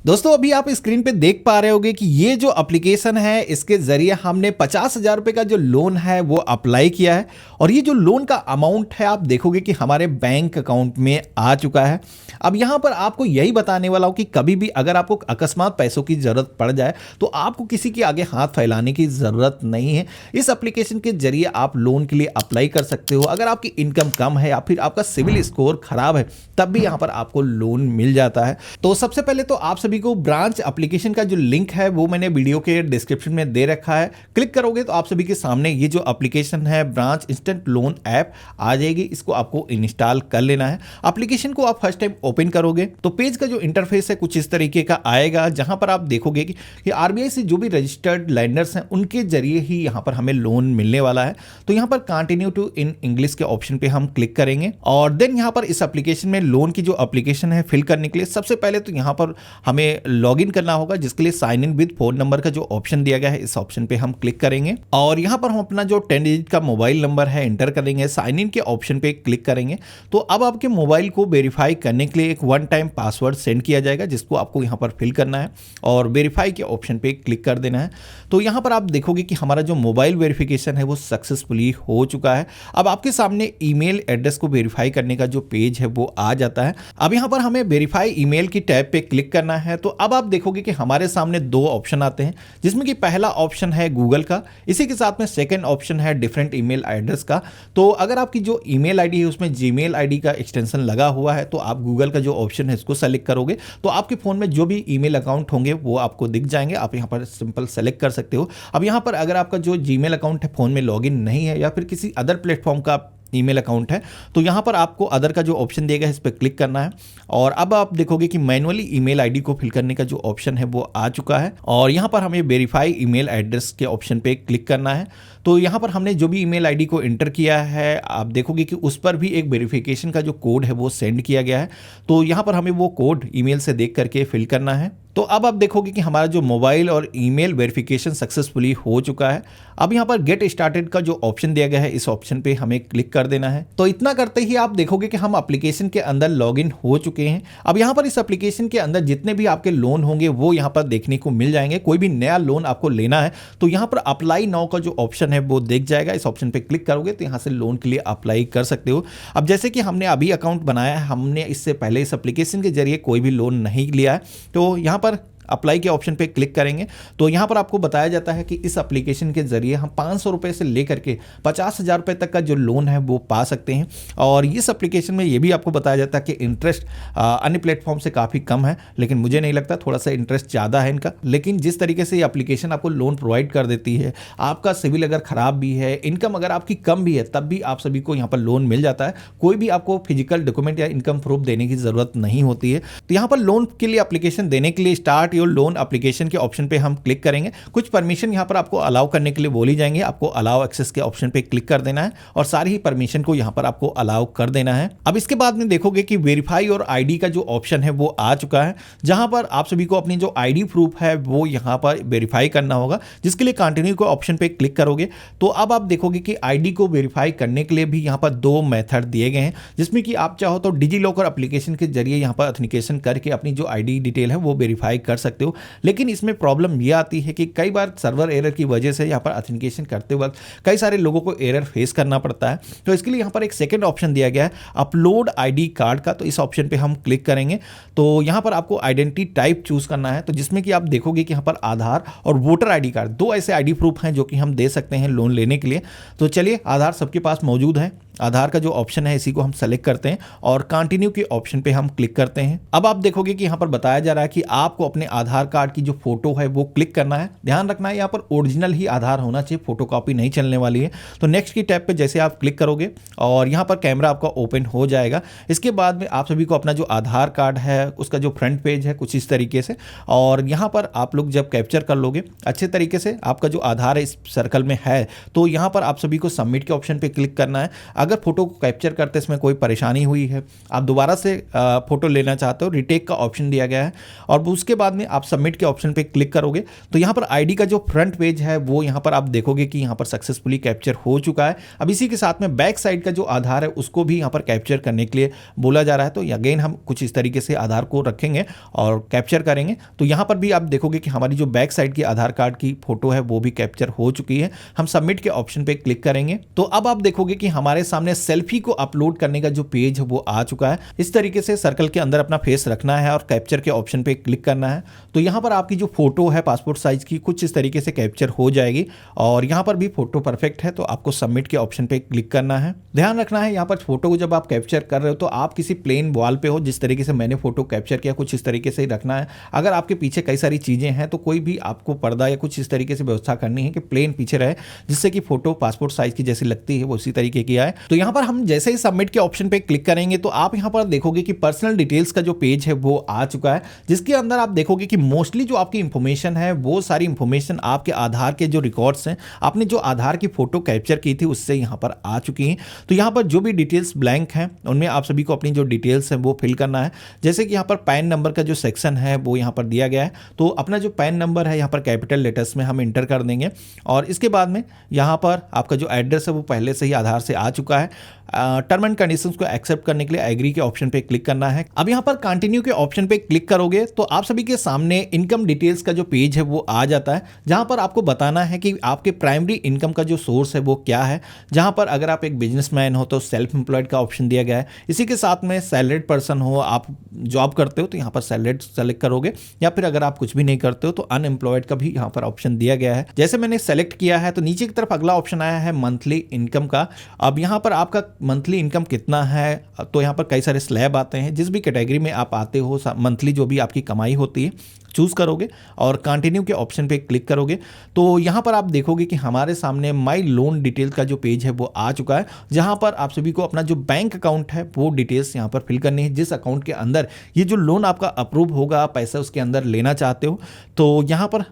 दोस्तों अभी आप स्क्रीन पे देख पा रहे होगे कि ये जो एप्लीकेशन है इसके जरिए हमने 50,000 रुपए का जो लोन है वो अप्लाई किया है और ये जो लोन का अमाउंट है आप देखोगे कि हमारे बैंक अकाउंट में आ चुका है। अब यहाँ पर आपको यही बताने वाला हूँ कि कभी भी अगर आपको अकस्मात पैसों की जरूरत पड़ जाए तो आपको किसी के आगे हाथ फैलाने की जरूरत नहीं है। इस एप्लीकेशन के जरिए आप लोन के लिए अप्लाई कर सकते हो। अगर आपकी इनकम कम है या फिर आपका सिविल स्कोर खराब है तब भी यहाँ पर आपको लोन मिल जाता है। तो सबसे पहले तो आप सभी को ब्रांच एप्लीकेशन का जो लिंक है वो मैंने वीडियो के डिस्क्रिप्शन में दे रखा है। क्लिक करोगे तो आप सभी के सामने ये जो एप्लीकेशन है ब्रांच इंस्टेंट लोन ऐप आ जाएगी। इसको आपको इंस्टॉल कर लेना है। एप्लीकेशन को आप फर्स्ट टाइम ओपन करोगे तो पेज का जो इंटरफेस है कुछ इस तरीके का आएगा, जहां पर आप देखोगे कि आरबीआई से जो भी रजिस्टर्ड लैंडर्स हैं उनके जरिए ही यहां पर हमें लोन मिलने वाला है। तो यहां पर कंटिन्यू टू इन इंग्लिश के ऑप्शन पे हम क्लिक करेंगे और देन यहां पर इस एप्लीकेशन में लोन की जो एप्लीकेशन है फिल करने के लिए सबसे पहले तो यहां पर हमें लॉगिन करना होगा, जिसके लिए sign in with phone number का जो ऑप्शन दिया गया है इस ऑप्शन पे हम क्लिक करेंगे और यहां पर हम अपना जो 10 डिजिट का मोबाइल नंबर है एंटर करेंगे। साइन इन के ऑप्शन पे क्लिक करेंगे तो अब आपके मोबाइल को वेरीफाई करने के लिए एक वन टाइम पासवर्ड सेंड किया जाएगा, जिसको आपको यहां पर फिल करना है और वेरीफाई के ऑप्शन पे क्लिक कर देना है। तो यहां पर आप देखोगे कि हमारा जो मोबाइल वेरिफिकेशन है वो सक्सेसफुली हो चुका है। अब आपके सामने ईमेल एड्रेस को वेरीफाई करने का जो पेज है वो आ जाता है। अब यहां पर हमें वेरीफाई ईमेल की टैब पे क्लिक करना है। तो अब आप देखोगे कि हमारे सामने दो ऑप्शन आते हैं, जिसमें कि पहला ऑप्शन है गूगल का, इसी के साथ में सेकंड ऑप्शन है डिफरेंट ईमेल एड्रेस का। तो अगर आपकी जो ईमेल आईडी है उसमें जीमेल आईडी का एक्सटेंशन लगा हुआ है तो आप गूगल का जो ऑप्शन है इसको सेलेक्ट करोगे तो आपके फोन में जो भी ईमेल अकाउंट होंगे वो आपको दिख जाएंगे। आप यहां पर सिंपल सेलेक्ट कर सकते हो। अब यहां पर अगर आपका जो जीमेल अकाउंट है फोन में लॉगिन नहीं है या फिर किसी अदर प्लेटफॉर्म का ईमेल अकाउंट है तो यहां पर आपको अदर का जो ऑप्शन दिया गया है इस पर क्लिक करना है और अब आप देखोगे कि मैनुअली ईमेल आईडी को फिल करने का जो ऑप्शन है वो आ चुका है और यहां पर हमें वेरीफाई ईमेल एड्रेस के ऑप्शन पे क्लिक करना है। तो यहां पर हमने जो भी ईमेल आईडी को एंटर किया है आप देखोगे कि उस पर भी एक वेरिफिकेशन का जो कोड है वो सेंड किया गया है। तो यहां पर हमें वो कोड ईमेल से देख करके फिल करना है। तो अब आप देखोगे कि हमारा जो मोबाइल और ईमेल वेरिफिकेशन सक्सेसफुली हो चुका है। अब यहाँ पर गेट स्टार्टेड का जो ऑप्शन दिया गया है इस ऑप्शन पे हमें क्लिक कर देना है। तो इतना करते ही आप देखोगे कि हम एप्लीकेशन के अंदर लॉगिन हो चुके हैं। अब यहाँ पर इस एप्लीकेशन के अंदर जितने भी आपके लोन होंगे वो यहाँ पर देखने को मिल जाएंगे। कोई भी नया लोन आपको लेना है तो यहाँ पर अप्लाई नाउ का जो ऑप्शन है वो देख जाएगा। इस ऑप्शन पे क्लिक करोगे तो यहाँ से लोन के लिए अप्लाई कर सकते हो। अब जैसे कि हमने अभी अकाउंट बनाया है, हमने इससे पहले इस एप्लीकेशन के जरिए कोई भी लोन नहीं लिया है तो यहाँ पर अप्लाई के ऑप्शन पे क्लिक करेंगे तो यहाँ पर आपको बताया जाता है कि इस एप्लीकेशन के जरिए हम 500 रुपये से लेकर के 50,000 रुपये तक का जो लोन है वो पा सकते हैं। और इस एप्लीकेशन में ये भी आपको बताया जाता है कि इंटरेस्ट अन्य प्लेटफॉर्म से काफ़ी कम है, लेकिन मुझे नहीं लगता, थोड़ा सा इंटरेस्ट ज़्यादा है इनका। लेकिन जिस तरीके से ये एप्लीकेशन आपको लोन प्रोवाइड कर देती है, आपका सिविल अगर ख़राब भी है, इनकम अगर आपकी कम भी है, तब भी आप सभी को यहाँ पर लोन मिल जाता है। कोई भी आपको फिजिकल डॉक्यूमेंट या इनकम प्रूफ देने की ज़रूरत नहीं होती है। तो यहाँ पर लोन के लिए एप्लीकेशन देने के लिए स्टार्ट योर लोन एप्लीकेशन के ऑप्शन पे हम क्लिक करेंगे। कुछ परमिशन यहां पर आपको अलाउ करने के लिए बोली जाएंगे। आपको अलाउ एक्सेस के ऑप्शन पे क्लिक कर देना है और सारी ही परमिशन को यहां पर आपको अलाउ कर देना है। अब इसके बाद में देखोगे कि वेरीफाई और आईडी का जो ऑप्शन है वो आ चुका है, जहां पर आप सभी को अपनी जो आईडी प्रूफ है वो यहां पर वेरीफाई करना होगा, जिसके लिए कंटिन्यू के ऑप्शन पे क्लिक करोगे तो अब आप देखोगे कि आईडी को वेरीफाई करने के लिए भी यहां पर दो मेथड दिए गए हैं, जिसमें कि आप चाहो तो डिजी लॉकर एप्लीकेशन के जरिए यहां पर ऑथेंटिकेशन करके अपनी जो आईडी डिटेल है वो वेरीफाई कर सकते हो। लेकिन इसमें प्रॉब्लम यह आती है कि कई बार सर्वर एरर की वजह से यहाँ पर ऑथेंटिकेशन करते वक्त कई सारे लोगों को एरर फेस करना पड़ता है। तो इसके लिए यहाँ पर एक सेकंड ऑप्शन दिया गया है अपलोड आईडी कार्ड का। तो इस ऑप्शन पे हम क्लिक करेंगे तो यहाँ पर आपको आइडेंटिटी टाइप चूज करना है, तो जिसमें कि आप देखोगे कि यहाँ पर आधार और वोटर आईडी कार्ड, दो ऐसे आईडी प्रूफ हैं जो कि हम दे सकते हैं लोन लेने के लिए। तो चलिए, आधार सबके पास मौजूद है, आधार का जो ऑप्शन है इसी को हम सेलेक्ट करते हैं और कंटिन्यू के ऑप्शन पे हम क्लिक करते हैं। अब आप देखोगे कि यहाँ पर बताया जा रहा है कि आपको अपने आधार कार्ड की जो फोटो है वो क्लिक करना है। ध्यान रखना है यहाँ पर ओरिजिनल ही आधार होना चाहिए, फोटोकॉपी नहीं चलने वाली है। तो नेक्स्ट की टैब पे जैसे आप क्लिक करोगे और यहाँ पर कैमरा आपका ओपन हो जाएगा। इसके बाद में आप सभी को अपना जो आधार कार्ड है उसका जो फ्रंट पेज है कुछ इस तरीके से, और यहाँ पर आप लोग जब कैप्चर कर लोगे अच्छे तरीके से आपका जो आधार है इस सर्कल में है तो यहाँ पर आप सभी को सबमिट के ऑप्शन पे क्लिक करना है। अगर फोटो को कैप्चर करते इसमें कोई परेशानी हुई है, आप दोबारा से फोटो लेना चाहते हो, रिटेक का ऑप्शन दिया गया है और उसके बाद में आप सबमिट के ऑप्शन पे क्लिक करोगे तो यहाँ पर आईडी का जो फ्रंट पेज है वो यहाँ पर आप देखोगे कि यहाँ पर सक्सेसफुली कैप्चर हो चुका है। अब इसी के साथ में बैक साइड का जो आधार है उसको भी यहाँ पर कैप्चर करने के लिए बोला जा रहा है। तो अगेन हम कुछ इस तरीके से आधार को रखेंगे और कैप्चर करेंगे। तो यहाँ पर भी आप देखोगे कि हमारी जो बैक साइड की आधार कार्ड की फोटो है वो भी कैप्चर हो चुकी है। हम सबमिट के ऑप्शन पे क्लिक करेंगे तो अब आप देखोगे कि हमारे सामने सेल्फी को अपलोड करने का जो पेज है वो आ चुका है। इस तरीके से सर्कल के अंदर अपना फेस रखना है और कैप्चर के ऑप्शन पे क्लिक करना है। तो यहाँ पर आपकी जो फोटो है पासपोर्ट साइज की कुछ इस तरीके से कैप्चर हो जाएगी और यहाँ पर भी फोटो परफेक्ट है। तो आपको सबमिट के ऑप्शन पे क्लिक करना है। ध्यान रखना है यहाँ पर फोटो को जब आप कैप्चर कर रहे हो तो आप किसी प्लेन वॉल पे हो, जिस तरीके से मैंने फोटो कैप्चर किया कुछ इस तरीके से ही रखना है। अगर आपके पीछे कई सारी चीजें हैं तो कोई भी आपको पर्दा या कुछ इस तरीके से व्यवस्था करनी है कि प्लेन पीछे रहे, जिससे कि फोटो पासपोर्ट साइज की जैसी लगती है वो उसी तरीके की आए। तो यहाँ पर हम जैसे ही सबमिट के ऑप्शन पे क्लिक करेंगे तो आप यहाँ पर देखोगे कि पर्सनल डिटेल्स का जो पेज है वो आ चुका है, जिसके अंदर आप देखोगे कि मोस्टली जो आपकी इंफॉर्मेशन है वो सारी इंफॉर्मेशन आपके आधार के जो रिकॉर्ड्स हैं, आपने जो आधार की फोटो कैप्चर की थी उससे यहाँ पर आ चुकी हैं। तो यहाँ पर जो भी डिटेल्स ब्लैंक हैं उनमें आप सभी को अपनी जो डिटेल्स हैं वो फिल करना है। जैसे कि यहाँ पर पैन नंबर का जो सेक्शन है वो यहाँ पर दिया गया है, तो अपना जो पैन नंबर है यहाँ पर कैपिटल लेटर्स में हम इंटर कर देंगे और इसके बाद में यहाँ पर आपका जो एड्रेस है वो पहले से ही आधार से आ चुका है। टर्म एंड कंडीशंस को एक्सेप्ट करने के लिए एग्री के ऑप्शन पे क्लिक करना है। अब यहाँ पर कंटिन्यू के ऑप्शन पे क्लिक करोगे तो आप सभी के सामने इनकम डिटेल्स का जो पेज है वो आ जाता है, जहां पर आपको बताना है कि आपके प्राइमरी इनकम का जो सोर्स है वो क्या है। जहां पर अगर आप एक बिजनेसमैन हो तो सेल्फ एम्प्लॉयड का ऑप्शन दिया गया है। इसी के साथ में सैलरीड पर्सन हो, आप जॉब करते हो तो यहाँ पर सैलरीड सेलेक्ट करोगे, या फिर अगर आप कुछ भी नहीं करते हो तो अनएम्प्लॉयड का भी यहाँ पर ऑप्शन दिया गया है। जैसे मैंने सेलेक्ट किया है तो नीचे की तरफ अगला ऑप्शन आया है मंथली इनकम का। अब यहाँ पर आपका मंथली इनकम कितना है, तो यहाँ पर कई सारे स्लैब आते हैं, जिस भी कैटेगरी में आप आते हो मंथली जो भी आपकी कमाई होती है चूज करोगे और कंटिन्यू के ऑप्शन पे क्लिक करोगे तो यहाँ पर आप देखोगे कि हमारे सामने माय लोन डिटेल का जो पेज है वो आ चुका है, जहाँ पर आप सभी को अपना जो बैंक अकाउंट है वो डिटेल्स यहाँ पर फिल करनी है, जिस अकाउंट के अंदर ये जो लोन आपका अप्रूव होगा, पैसा उसके अंदर लेना चाहते हो। तो यहाँ पर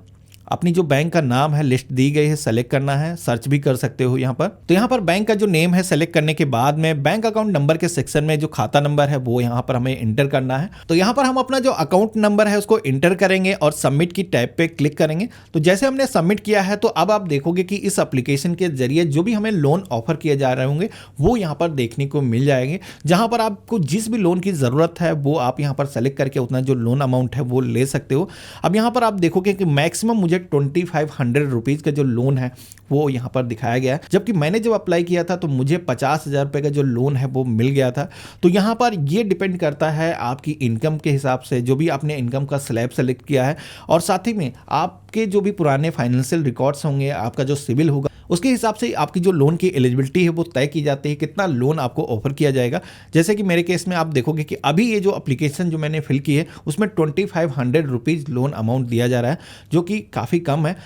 अपनी जो बैंक का नाम है लिस्ट दी गई है, सेलेक्ट करना है, सर्च भी कर सकते हो यहाँ पर। तो यहाँ पर बैंक का जो नेम है सेलेक्ट करने के बाद में बैंक अकाउंट नंबर के सेक्शन में जो खाता नंबर है वो यहाँ पर हमें इंटर करना है। तो यहाँ पर हम अपना जो अकाउंट नंबर है उसको इंटर करेंगे और सबमिट की टैब पे क्लिक करेंगे। तो जैसे हमने सबमिट किया है तो अब आप देखोगे कि इस एप्लीकेशन के जरिए जो भी हमें लोन ऑफर किए जा रहे होंगे वो यहाँ पर देखने को मिल जाएंगे, जहाँ पर आपको जिस भी लोन की ज़रूरत है वो आप यहाँ पर सेलेक्ट करके उतना जो लोन अमाउंट है वो ले सकते हो। अब यहाँ पर आप देखोगे कि मैक्सिमम मुझे 2500 रुपीज़ का जो लोन है वो यहाँ पर दिखाया गया है, जबकि मैंने जब अप्लाई किया था तो मुझे 50,000 रुपये का जो लोन है वो मिल गया था। तो यहाँ पर ये डिपेंड करता है आपकी इनकम के हिसाब से, जो भी आपने इनकम का स्लैब सेलेक्ट किया है और साथ ही में आपके जो भी पुराने फाइनेंशियल रिकॉर्ड्स होंगे, आपका जो सिविल होगा, उसके हिसाब से आपकी जो लोन की एलिजिबिलिटी है वो तय की जाती है, कितना लोन आपको ऑफर किया जाएगा। जैसे कि मेरे केस में आप देखोगे कि अभी ये जो एप्लीकेशन जो मैंने फिल की है उसमें 2500 रुपीज़ लोन अमाउंट दिया जा रहा है, जो कि काफ़ी कम है।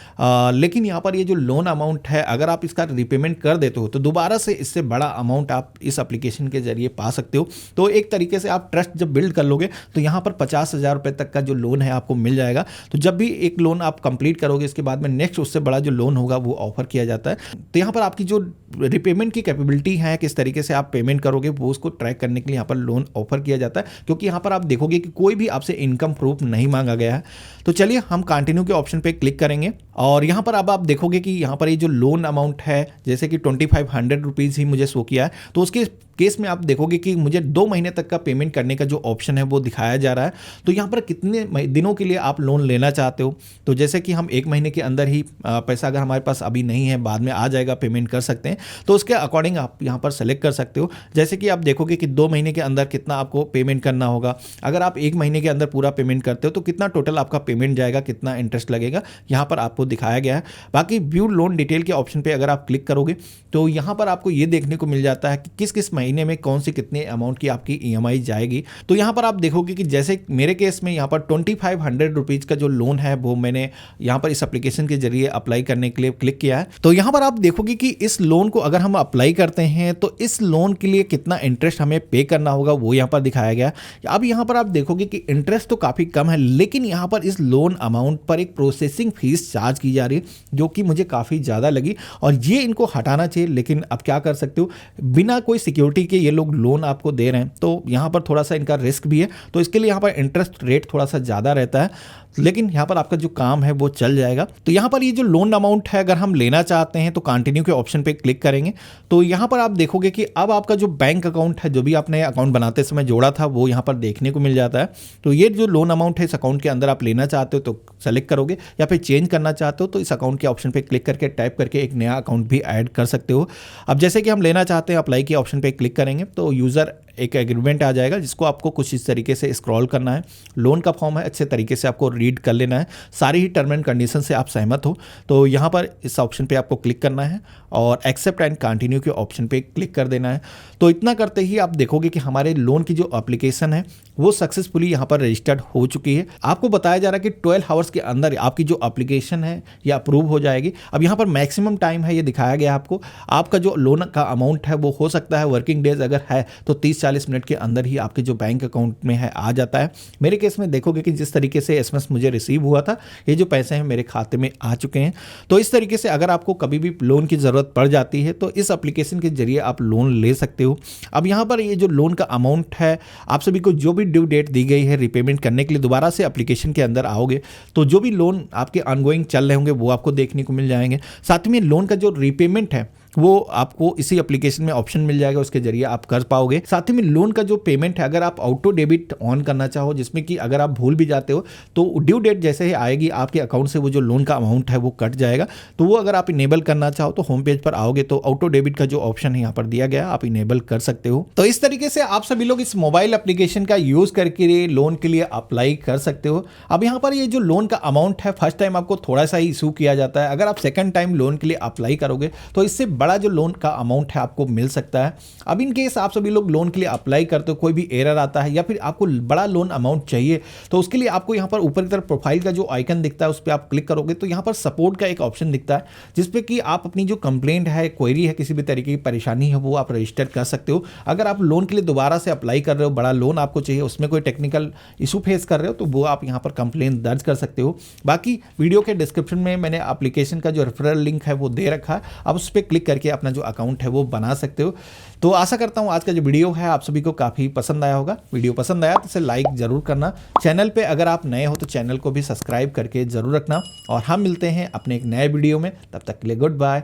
लेकिन यहाँ पर ये जो लोन अमाउंट है अगर आप इसका रिपेमेंट कर देते हो तो दोबारा से इससे बड़ा अमाउंट आप इस एप्लीकेशन के जरिए पा सकते हो। तो एक तरीके से आप ट्रस्ट जब बिल्ड कर लोगे तो यहाँ पर 50,000 रुपये तक का जो लोन है आपको मिल जाएगा। तो जब भी एक लोन आप कंप्लीट करोगे इसके बाद में नेक्स्ट उससे बड़ा जो लोन होगा वो ऑफर किया जाता है। तो यहाँ पर आपकी जो रिपेमेंट की कैपेबिलिटी है, किस तरीके से आप पेमेंट करोगे वो उसको ट्रैक करने के लिए यहाँ पर लोन ऑफर किया जाता है, क्योंकि यहाँ पर आप देखोगे कि कोई भी आपसे इनकम प्रूफ नहीं मांगा गया है। तो चलिए हम कंटिन्यू के ऑप्शन पे क्लिक करेंगे और यहाँ पर अब आप देखोगे कि यहाँ पर ये जो लोन अमाउंट है जैसे कि 2500 रुपीज़ ही मुझे शो किया है, तो उसके केस में आप देखोगे कि मुझे 2 महीने तक का पेमेंट करने का जो ऑप्शन है वो दिखाया जा रहा है। तो यहाँ पर कितने दिनों के लिए आप लोन लेना चाहते हो, तो जैसे कि हम 1 महीने के अंदर ही पैसा अगर हमारे पास अभी नहीं है बाद में आ जाएगा पेमेंट कर सकते हैं, तो उसके अकॉर्डिंग आप यहाँ पर सेलेक्ट कर सकते हो। जैसे कि आप देखोगे कि 2 महीने के अंदर कितना आपको पेमेंट करना होगा, अगर आप 1 महीने के अंदर पूरा पेमेंट करते हो तो कितना टोटल आपका पेमेंट जाएगा, कितना इंटरेस्ट लगेगा, यहाँ पर आपको दिखाया गया है। बाकी व्यू लोन डिटेल के ऑप्शन पर अगर आप क्लिक करोगे तो यहाँ पर आपको ये देखने को मिल जाता है कि किस किस महीने में कौन सी कितने अमाउंट की आपकी ईएमआई जाएगी। तो यहाँ पर आप देखोगे कि जैसे मेरे केस में यहाँ पर 2500 रुपीज़ का जो लोन है वो मैंने यहाँ पर इस एप्लीकेशन के जरिए अप्लाई करने के लिए क्लिक किया है। तो यहाँ पर आप देखोगे कि इस लोन को अगर हम अप्लाई करते हैं तो इस लोन के लिए कितना इंटरेस्ट हमें पे करना होगा वो यहाँ पर दिखाया गया। अब यहाँ पर आप देखोगे कि इंटरेस्ट तो काफ़ी कम है, लेकिन यहाँ पर इस लोन अमाउंट पर एक प्रोसेसिंग फीस चार्ज की जा रही है जो कि मुझे काफ़ी ज़्यादा लगी और ये इनको हटाना चाहिए। लेकिन अब क्या कर सकते हो, बिना कोई सिक्योरिटी के ये लोग लोन आपको दे रहे हैं, तो यहाँ पर थोड़ा सा इनका रिस्क भी है, तो इसके लिए यहाँ पर इंटरेस्ट रेट थोड़ा सा ज़्यादा रहता है। लेकिन यहाँ पर आपका जो काम है वो चल जाएगा। तो यहाँ पर ये जो लोन अमाउंट है अगर हम लेना चाहते हैं तो कंटिन्यू के ऑप्शन पे क्लिक करेंगे। तो यहाँ पर आप देखोगे कि अब आपका जो बैंक अकाउंट है, जो भी आपने अकाउंट बनाते समय जोड़ा था, वो यहाँ पर देखने को मिल जाता है। तो ये जो लोन अमाउंट है इस अकाउंट के अंदर आप लेना चाहते हो तो सेलेक्ट करोगे, या फिर चेंज करना चाहते हो तो इस अकाउंट के ऑप्शन पे क्लिक करके टाइप करके एक नया अकाउंट भी ऐड कर सकते हो। अब जैसे कि हम लेना चाहते हैं, अप्लाई के ऑप्शन पे क्लिक करेंगे तो यूज़र एक एग्रीमेंट आ जाएगा जिसको आपको कुछ इस तरीके से स्क्रॉल करना है। लोन का फॉर्म है, अच्छे तरीके से आपको रीड कर लेना है, सारी ही टर्म एंड कंडीशन से आप सहमत हो तो यहाँ पर इस ऑप्शन पे आपको क्लिक करना है और एक्सेप्ट एंड कंटिन्यू के ऑप्शन पे क्लिक कर देना है। तो इतना करते ही आप देखोगे कि हमारे लोन की जो एप्लीकेशन है वो सक्सेसफुली यहाँ पर रजिस्टर्ड हो चुकी है। आपको बताया जा रहा है कि 12 आवर्स के अंदर आपकी जो एप्लीकेशन है ये अप्रूव हो जाएगी। अब यहाँ पर मैक्सिमम टाइम है ये दिखाया गया आपको, आपका जो लोन का अमाउंट है वो हो सकता है वर्किंग डेज अगर है तो 30-40 मिनट के अंदर ही आपके जो बैंक अकाउंट में है आ जाता है। मेरे केस में देखोगे कि जिस तरीके से एसएमएस मुझे रिसीव हुआ था, ये जो पैसे हैं मेरे खाते में आ चुके हैं। तो इस तरीके से अगर आपको कभी भी लोन की ज़रूरत पड़ जाती है तो इस एप्लीकेशन के जरिए आप लोन ले सकते हो। अब यहाँ पर ये जो लोन का अमाउंट है, आप सभी को जो भी ड्यू डेट दी गई है रिपेमेंट करने के लिए, दोबारा से एप्लीकेशन के अंदर आओगे तो जो भी लोन आपके ऑनगोइंग चल रहे होंगे वो आपको देखने को मिल जाएंगे। साथ में लोन का जो रीपेमेंट है वो आपको इसी एप्लीकेशन में ऑप्शन मिल जाएगा, उसके जरिए आप कर पाओगे। साथ ही में लोन का जो पेमेंट है अगर आप ऑटो डेबिट ऑन करना चाहो, जिसमें कि अगर आप भूल भी जाते हो तो ड्यू डेट जैसे ही आएगी आपके अकाउंट से वो जो लोन का अमाउंट है वो कट जाएगा। तो वो अगर आप इनेबल करना चाहो तो होम पेज पर आओगे तो ऑटो डेबिट का जो ऑप्शन है यहाँ पर दिया गया, आप इनेबल कर सकते हो। तो इस तरीके से आप सभी लोग इस मोबाइल एप्लीकेशन का यूज करके लोन के लिए अप्लाई कर सकते हो। अब यहाँ पर ये जो लोन का अमाउंट है फर्स्ट टाइम आपको थोड़ा सा ही इशू किया जाता है, अगर आप सेकंड टाइम लोन के लिए अप्लाई करोगे तो इससे बड़ा जो लोन का अमाउंट है आपको मिल सकता है। अब इन केस आप सभी लोग लोन के लिए अप्लाई करते हो, कोई भी एरर आता है या फिर आपको बड़ा लोन अमाउंट चाहिए तो उसके लिए आपको यहाँ पर ऊपर की तरफ प्रोफाइल का जो आइकन दिखता है उस पर आप क्लिक करोगे तो यहाँ पर सपोर्ट का एक ऑप्शन दिखता है जिसपे कि आप अपनी जो कंप्लेंट है, क्वेरी है, किसी भी तरीके की परेशानी है वो आप रजिस्टर कर सकते हो। अगर आप लोन के लिए दोबारा से अप्लाई कर रहे हो, बड़ा लोन आपको चाहिए, उसमें कोई टेक्निकल इशू फेस कर रहे हो तो वो आप यहाँ पर कंप्लेंट दर्ज कर सकते हो। बाकी वीडियो के डिस्क्रिप्शन में मैंने एप्लीकेशन का जो रेफरल लिंक है वो दे रखा है, आप उस पर क्लिक करके अपना जो अकाउंट है वो बना सकते हो। तो आशा करता हूं आज का जो वीडियो है आप सभी को काफ़ी पसंद आया होगा। वीडियो पसंद आया तो इसे लाइक जरूर करना, चैनल पे अगर आप नए हो तो चैनल को भी सब्सक्राइब करके जरूर रखना और हम मिलते हैं अपने एक नए वीडियो में। तब तक के लिए गुड बाय,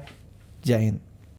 जय हिंद।